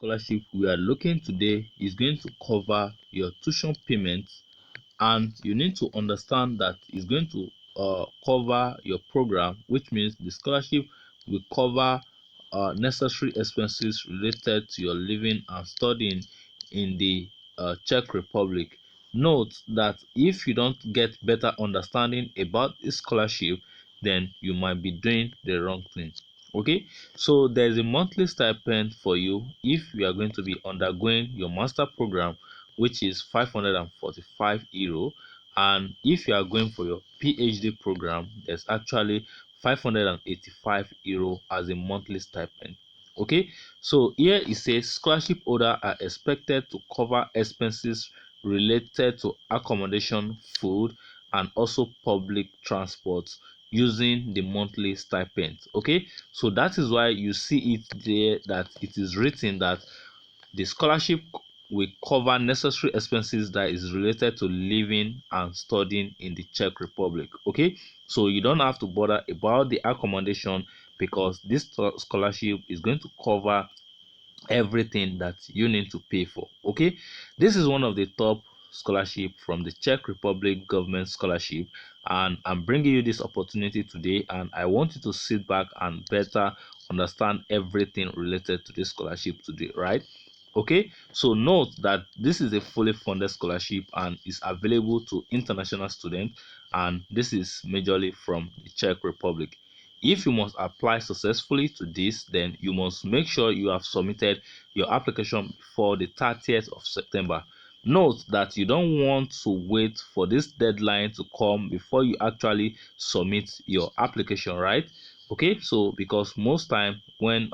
scholarship we are looking today is going to cover your tuition payments, and you need to understand that it's going to cover your program, which means the scholarship will cover necessary expenses related to your living and studying in the Czech Republic. Note that if you don't get better understanding about this scholarship, then you might be doing the wrong thing. Okay, so there's a monthly stipend for you if you are going to be undergoing your master program, which is 545 euro, and if you are going for your PhD program, there's actually 585 euro as a monthly stipend. Okay, so here it says scholarship holder are expected to cover expenses related to accommodation, food, and also public transport using the monthly stipend. Okay, so that is why you see it there that it is written that the scholarship will cover necessary expenses that is related to living and studying in the Czech Republic. Okay, so you don't have to bother about the accommodation because this scholarship is going to cover everything that you need to pay for. Okay, this is one of the top scholarship from the Czech Republic government scholarship, and I'm bringing you this opportunity today, and I want you to sit back and better understand everything related to this scholarship today, right? Okay, so note that this is a fully funded scholarship and is available to international students, and this is majorly from the Czech Republic. If you must apply successfully to this, then you must make sure you have submitted your application before the 30th of September. Note that you don't want to wait for this deadline to come before you actually submit your application, right? Okay, so because most time when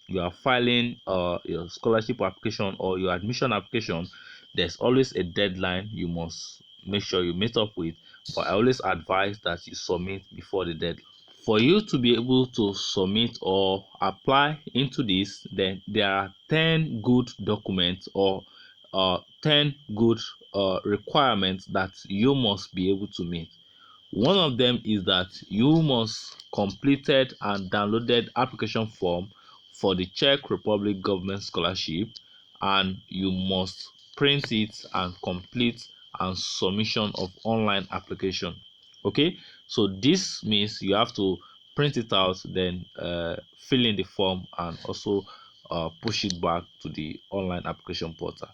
you are filing your scholarship application or your admission application, there's always a deadline you must make sure you meet up with, but I always advise that you submit before the deadline. For you to be able to submit or apply into this, then there are 10 good documents or 10 good requirements that you must be able to meet. One of them is that you must completed and downloaded application form for the Czech Republic government scholarship, and you must print it and complete and submission of online application. Okay, so this means you have to print it out, then fill in the form and also push it back to the online application portal.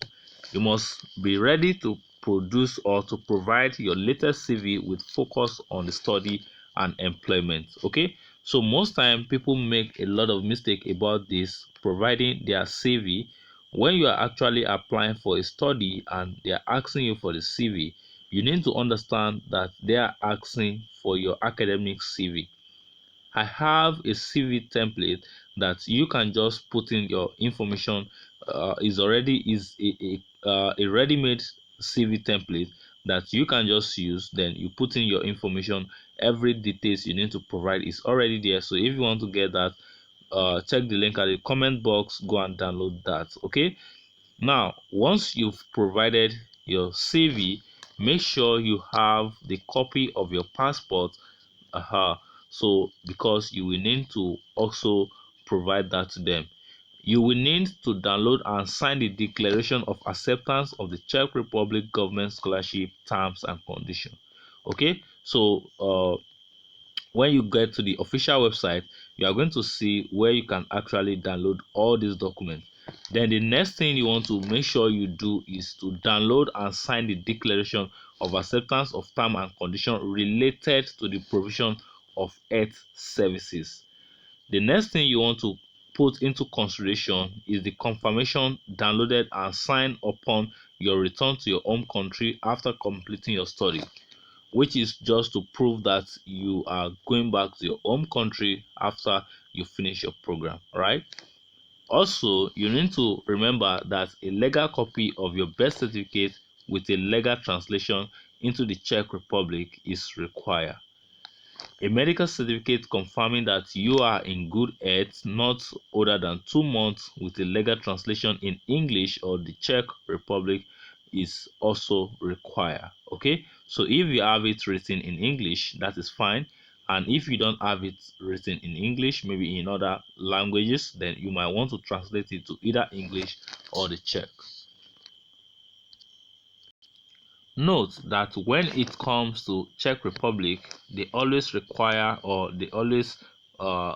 You must be ready to produce or to provide your latest CV with focus on the study and employment. Okay, so most time people make a lot of mistake about this providing their CV when you are actually applying for a study and they are asking you for the CV. You need to understand that they are asking for your academic CV. I have a CV template that you can just put in your information. Is already is a ready-made CV template that you can just use. Then you put in your information. Every details you need to provide is already there. So if you want to get that, check the link at the comment box. Go and download that. Okay. Now, once you've provided your CV, make sure you have the copy of your passport. So because you will need to also provide that to them. You will need to download and sign the declaration of acceptance of the Czech Republic government scholarship terms and conditions. Okay, so when you get to the official website, you are going to see where you can actually download all these documents. Then the next thing you want to make sure you do is to download and sign the declaration of acceptance of term and condition related to the provision of health services. The next thing you want to put into consideration is the confirmation downloaded and signed upon your return to your home country after completing your study, which is just to prove that you are going back to your home country after you finish your program, right? Also, you need to remember that a legal copy of your birth certificate with a legal translation into the Czech Republic is required. A medical certificate confirming that you are in good health not older than 2 months with a legal translation in English or the Czech Republic is also required. Okay, so if you have it written in English, that is fine, And if you don't have it written in English, maybe in other languages, then you might want to translate it to either English or the Czech. Note that when it comes to Czech Republic, they always require, or they always uh,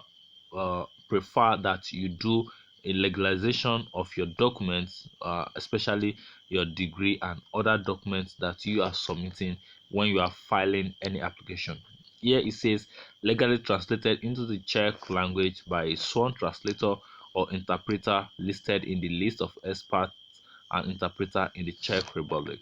prefer that you do a legalization of your documents, especially your degree and other documents that you are submitting when you are filing any application. Here it says legally translated into the Czech language by a sworn translator or interpreter listed in the list of experts and interpreter in the Czech Republic.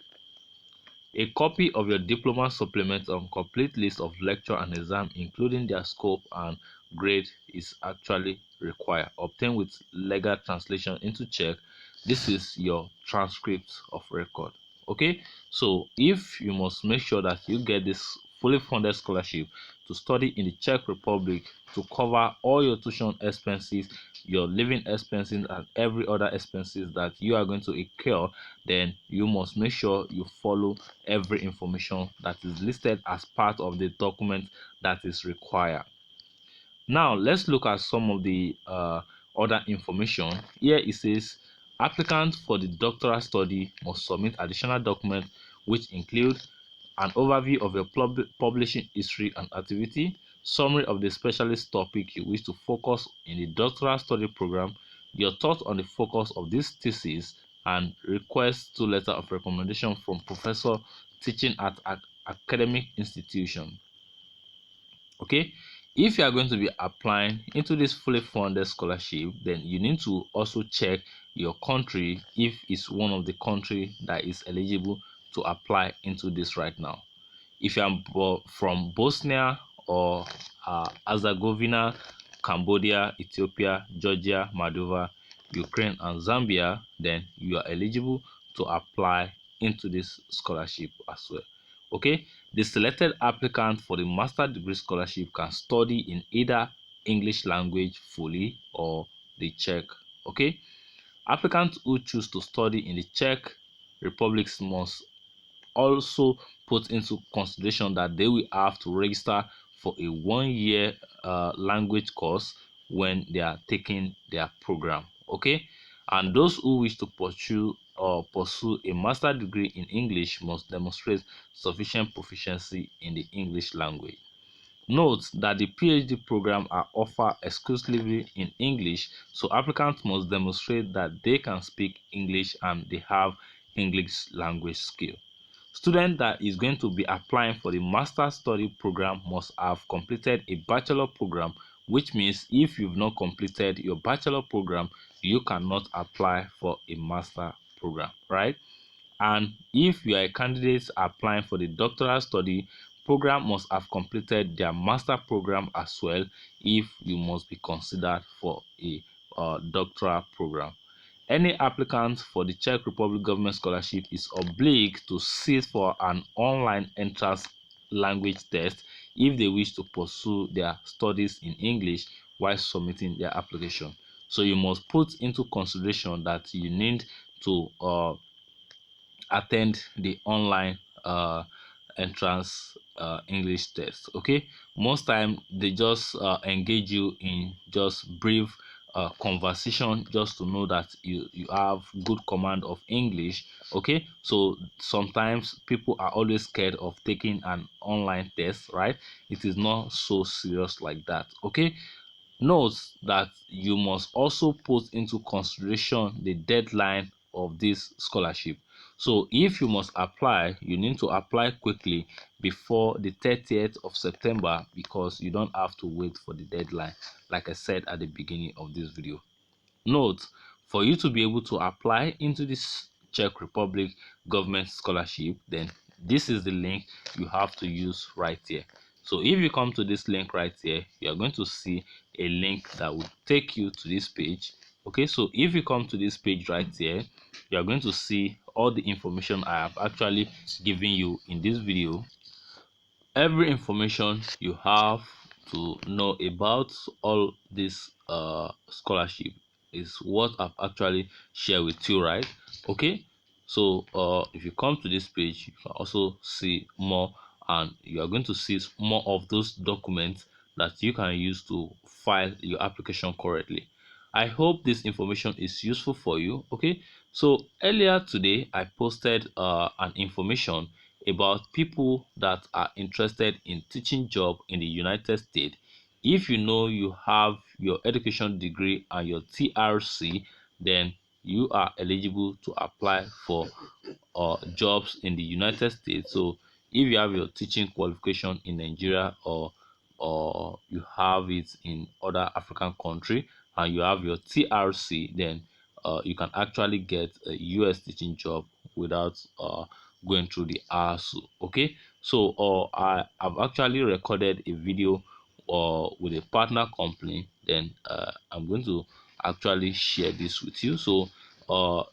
A copy of your diploma supplement on complete list of lecture and exam, including their scope and grade, is actually required. Obtained with legal translation into Czech. This is your transcript of record. Okay, so if you must make sure that you get this fully funded scholarship to study in the Czech Republic to cover all your tuition expenses, your living expenses, and every other expenses that you are going to incur, then you must make sure you follow every information that is listed as part of the document that is required. Now let's look at some of the other information. Here it says applicants for the doctoral study must submit additional documents which include an overview of your publishing history and activity, summary of the specialist topic you wish to focus in the doctoral study program, your thoughts on the focus of this thesis, and request to letter of recommendation from professor teaching at an academic institution. Okay, if you are going to be applying into this fully funded scholarship, then you need to also check your country if it's one of the country that is eligible to apply into this right now. If you are from Bosnia or Herzegovina, Cambodia, Ethiopia, Georgia, Moldova, Ukraine, and Zambia, then you are eligible to apply into this scholarship as well. Okay, the selected applicant for the master degree scholarship can study in either English language fully or the Czech. Okay, applicants who choose to study in the Czech Republic must also put into consideration that they will have to register for a 1 year language course when they are taking their program. Okay, and those who wish to pursue a master degree in English must demonstrate sufficient proficiency in the English language. Note that the PhD program are offered exclusively in English, so applicants must demonstrate that they can speak English and they have English language skill. Student that is going to be applying for the master study program must have completed a bachelor program, which means if you've not completed your bachelor program, you cannot apply for a master program, right? And if you are a candidate applying for the doctoral study program, must have completed their master program as well if you must be considered for a doctoral program. Any applicant for the Czech Republic government scholarship is obliged to sit for an online entrance language test if they wish to pursue their studies in English while submitting their application. So you must put into consideration that you need to attend the online entrance English test. Okay, most time they just engage you in just brief conversation just to know that you have good command of English. Okay, so sometimes people are always scared of taking an online test, right? It is not so serious like that. Okay, note that you must also put into consideration the deadline of this scholarship. So if you must apply, you need to apply quickly before the 30th of September because you don't have to wait for the deadline, like I said at the beginning of this video. Note, for you to be able to apply into this Czech Republic government scholarship, then this is the link you have to use right here. So if you come to this link right here, you are going to see a link that will take you to this page. Okay, so if you come to this page right here, you are going to see all the information I have actually given you in this video. Every information you have to know about all this scholarship is what I've actually shared with you, right? Okay, so if you come to this page, you can also see more and you are going to see more of those documents that you can use to file your application correctly. I hope this information is useful for you. Okay, so earlier today I posted an information about people that are interested in teaching job in the United States. If you know you have your education degree and your TRC, then you are eligible to apply for jobs in the United States. So if you have your teaching qualification in Nigeria, or you have it in other African country and you have your TRC, then you can actually get a US teaching job without going through the RSU. Okay, so I have actually recorded a video with a partner company. Then I'm going to actually share this with you. So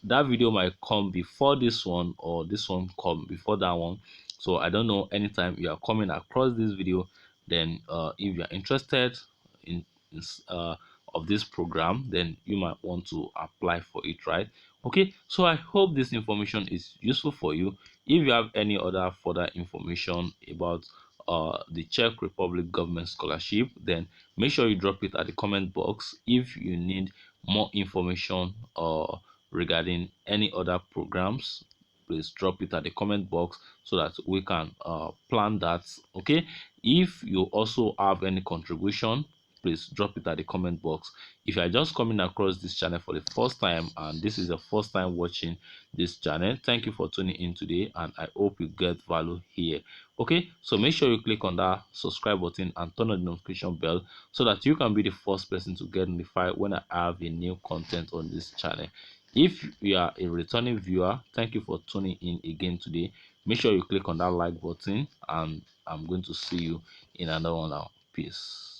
that video might come before this one, or this one come before that one. So I don't know, anytime you are coming across this video, then if you are interested in, in of this program, then you might want to apply for it, right? Okay, so I hope this information is useful for you. If you have any other further information about the Czech Republic government scholarship, then make sure you drop it at the comment box. If you need more information regarding any other programs, please drop it at the comment box so that we can plan that. Okay, if you also have any contribution, please drop it at the comment box. If you are just coming across this channel for the first time and this is the first time watching this channel, thank you for tuning in today, and I hope you get value here. Okay, so make sure you click on that subscribe button and turn on the notification bell so that you can be the first person to get notified when I have a new content on this channel. If you are a returning viewer, thank you for tuning in again today. Make sure you click on that like button, and I'm going to see you in another one now. Peace.